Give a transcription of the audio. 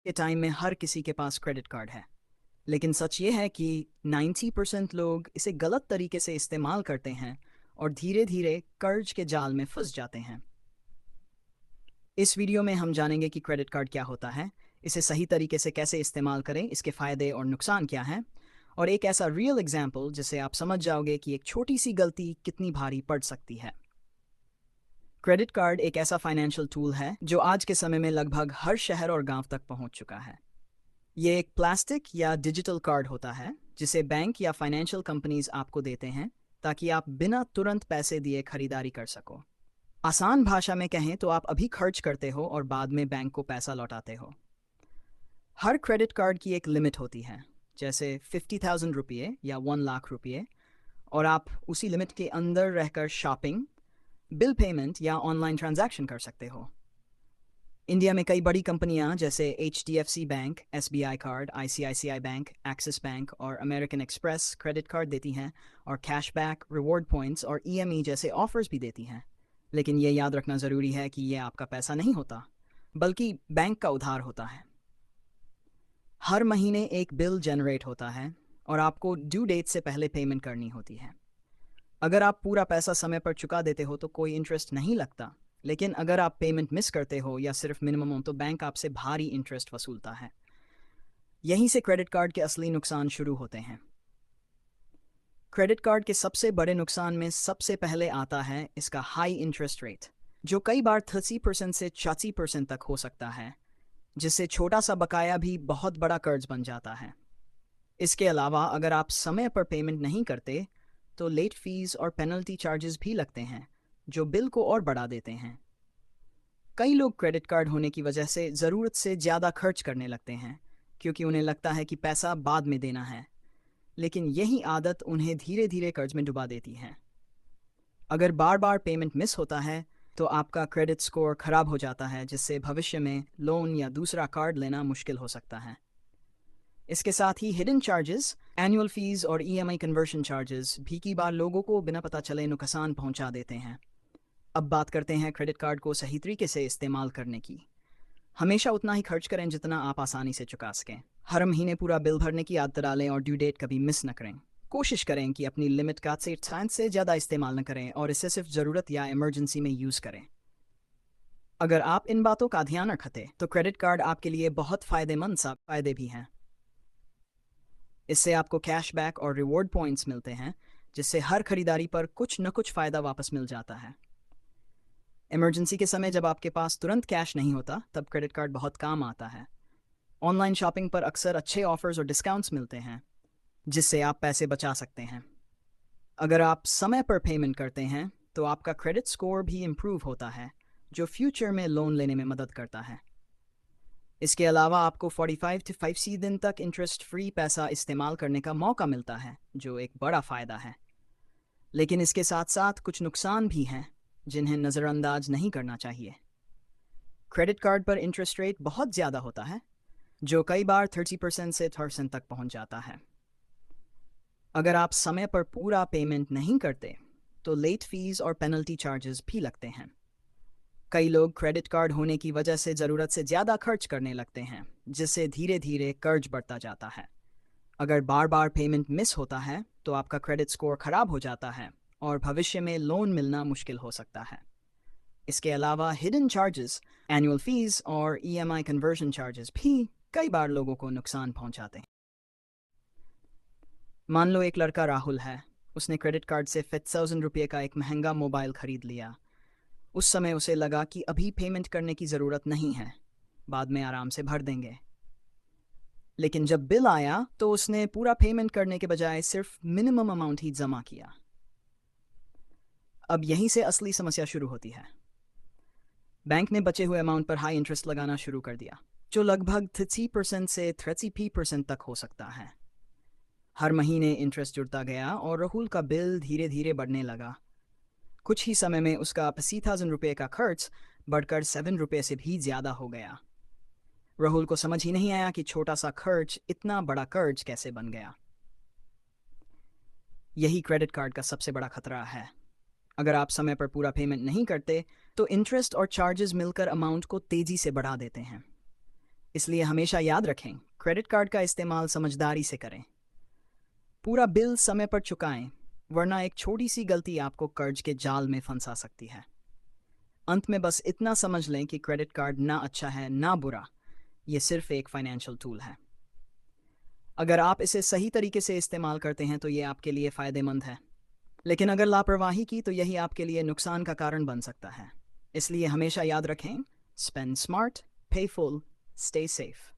के टाइम में हर किसी के पास क्रेडिट कार्ड है, लेकिन सच ये है कि 90% लोग इसे गलत तरीके से इस्तेमाल करते हैं और धीरे धीरे कर्ज के जाल में फंस जाते हैं। इस वीडियो में हम जानेंगे कि क्रेडिट कार्ड क्या होता है, इसे सही तरीके से कैसे इस्तेमाल करें, इसके फ़ायदे और नुकसान क्या हैं, और एक ऐसा रियल एग्जाम्पल जिससे आप समझ जाओगे कि एक छोटी सी गलती कितनी भारी पड़ सकती है। क्रेडिट कार्ड एक ऐसा फाइनेंशियल टूल है जो आज के समय में लगभग हर शहर और गांव तक पहुंच चुका है। ये एक प्लास्टिक या डिजिटल कार्ड होता है जिसे बैंक या फाइनेंशियल कंपनीज आपको देते हैं ताकि आप बिना तुरंत पैसे दिए खरीदारी कर सको। आसान भाषा में कहें तो आप अभी खर्च करते हो और बाद में बैंक को पैसा लौटाते हो। हर क्रेडिट कार्ड की एक लिमिट होती है, जैसे 50,000 रुपये या 1 लाख रुपये, और आप उसी लिमिट के अंदर रहकर शॉपिंग, बिल पेमेंट या ऑनलाइन ट्रांजैक्शन कर सकते हो। इंडिया में कई बड़ी कंपनियां जैसे HDFC bank, SBI card, ICICI bank, axis bank और अमेरिकन एक्सप्रेस क्रेडिट कार्ड देती हैं और कैशबैक, रिवॉर्ड पॉइंट्स और EME जैसे ऑफर्स भी देती हैं। लेकिन ये याद रखना ज़रूरी है कि ये आपका पैसा नहीं होता, बल्कि बैंक का उधार होता है। हर महीने एक बिल जनरेट होता है और आपको ड्यू डेट से पहले पेमेंट करनी होती है। अगर आप पूरा पैसा समय पर चुका देते हो तो कोई इंटरेस्ट नहीं लगता, लेकिन अगर आप पेमेंट मिस करते हो या सिर्फ मिनिमम हो तो बैंक आपसे भारी इंटरेस्ट वसूलता है। यहीं से क्रेडिट कार्ड के असली नुकसान शुरू होते हैं। क्रेडिट कार्ड के सबसे बड़े नुकसान में सबसे पहले आता है इसका हाई इंटरेस्ट रेट, जो कई बार 30% से 80% तक हो सकता है, जिससे छोटा सा बकाया भी बहुत बड़ा कर्ज बन जाता है। इसके अलावा अगर आप समय पर पेमेंट नहीं करते तो लेट फीस और पेनल्टी चार्जेस भी लगते हैं, जो बिल को और बढ़ा देते हैं। कई लोग क्रेडिट कार्ड होने की वजह से ज़रूरत से ज़्यादा खर्च करने लगते हैं, क्योंकि उन्हें लगता है कि पैसा बाद में देना है, लेकिन यही आदत उन्हें धीरे धीरे कर्ज में डुबा देती है। अगर बार बार पेमेंट मिस होता है तो आपका क्रेडिट स्कोर खराब हो जाता है, जिससे भविष्य में लोन या दूसरा कार्ड लेना मुश्किल हो सकता है। इसके साथ ही हिडन चार्जेस, एनुअल फीस और EMI कन्वर्शन चार्जेस भी कई बार लोगों को बिना पता चले नुकसान पहुंचा देते हैं। अब बात करते हैं क्रेडिट कार्ड को सही तरीके से इस्तेमाल करने की। हमेशा उतना ही खर्च करें जितना आप आसानी से चुका सकें। हर महीने पूरा बिल भरने की आदत डालें और ड्यू डेट कभी मिस न करें। कोशिश करें कि अपनी लिमिट का से ज़्यादा इस्तेमाल न करें और इसे सिर्फ ज़रूरत या इमरजेंसी में यूज़ करें। अगर आप इन बातों का ध्यान रखते तो क्रेडिट कार्ड आपके लिए बहुत फ़ायदेमंद फ़ायदे भी हैं। इससे आपको कैशबैक और रिवॉर्ड पॉइंट्स मिलते हैं, जिससे हर खरीदारी पर कुछ न कुछ फ़ायदा वापस मिल जाता है। इमरजेंसी के समय जब आपके पास तुरंत कैश नहीं होता, तब क्रेडिट कार्ड बहुत काम आता है। ऑनलाइन शॉपिंग पर अक्सर अच्छे ऑफर्स और डिस्काउंट्स मिलते हैं, जिससे आप पैसे बचा सकते हैं। अगर आप समय पर पेमेंट करते हैं तो आपका क्रेडिट स्कोर भी इम्प्रूव होता है, जो फ्यूचर में लोन लेने में मदद करता है। इसके अलावा आपको 45 से 50 दिन तक इंटरेस्ट फ्री पैसा इस्तेमाल करने का मौका मिलता है, जो एक बड़ा फ़ायदा है। लेकिन इसके साथ साथ कुछ नुकसान भी हैं जिन्हें नज़रअंदाज नहीं करना चाहिए। क्रेडिट कार्ड पर इंटरेस्ट रेट बहुत ज़्यादा होता है, जो कई बार 30% से 30% तक पहुंच जाता है। अगर आप समय पर पूरा पेमेंट नहीं करते तो लेट फीस और पेनल्टी चार्जेस भी लगते हैं। कई लोग क्रेडिट कार्ड होने की वजह से ज़रूरत से ज़्यादा खर्च करने लगते हैं, जिससे धीरे धीरे कर्ज बढ़ता जाता है। अगर बार बार पेमेंट मिस होता है तो आपका क्रेडिट स्कोर खराब हो जाता है और भविष्य में लोन मिलना मुश्किल हो सकता है। इसके अलावा हिडन चार्जेस, एनुअल फीस और EMI कन्वर्शन चार्जेस भी कई बार लोगों को नुकसान पहुंचाते हैं। मान लो एक लड़का राहुल है, उसने क्रेडिट कार्ड से 50,000 रुपये का एक महंगा मोबाइल खरीद लिया। उस समय उसे लगा कि अभी पेमेंट करने की ज़रूरत नहीं है, बाद में आराम से भर देंगे। लेकिन जब बिल आया तो उसने पूरा पेमेंट करने के बजाय सिर्फ मिनिमम अमाउंट ही जमा किया। अब यहीं से असली समस्या शुरू होती है। बैंक ने बचे हुए अमाउंट पर हाई इंटरेस्ट लगाना शुरू कर दिया, जो लगभग 30% से 33% तक हो सकता है। हर महीने इंटरेस्ट जुड़ता गया और राहुल का बिल धीरे धीरे बढ़ने लगा। कुछ ही समय में उसका 80,000 रुपये का खर्च बढ़कर 7 रुपये से भी ज़्यादा हो गया। राहुल को समझ ही नहीं आया कि छोटा सा खर्च इतना बड़ा कर्ज कैसे बन गया। यही क्रेडिट कार्ड का सबसे बड़ा खतरा है। अगर आप समय पर पूरा पेमेंट नहीं करते तो इंटरेस्ट और चार्जेस मिलकर अमाउंट को तेज़ी से बढ़ा देते हैं। इसलिए हमेशा याद रखें, क्रेडिट कार्ड का इस्तेमाल समझदारी से करें। पूरा बिल समय पर चुकाएं, वरना एक छोटी सी गलती आपको कर्ज के जाल में फंसा सकती है। अंत में बस इतना समझ लें कि क्रेडिट कार्ड ना अच्छा है ना बुरा, ये सिर्फ एक फाइनेंशियल टूल है। अगर आप इसे सही तरीके से इस्तेमाल करते हैं तो ये आपके लिए फ़ायदेमंद है, लेकिन अगर लापरवाही की तो यही आपके लिए नुकसान का कारण बन सकता है। इसलिए हमेशा याद रखें, स्पेंड स्मार्ट, पे फुल, स्टे सेफ।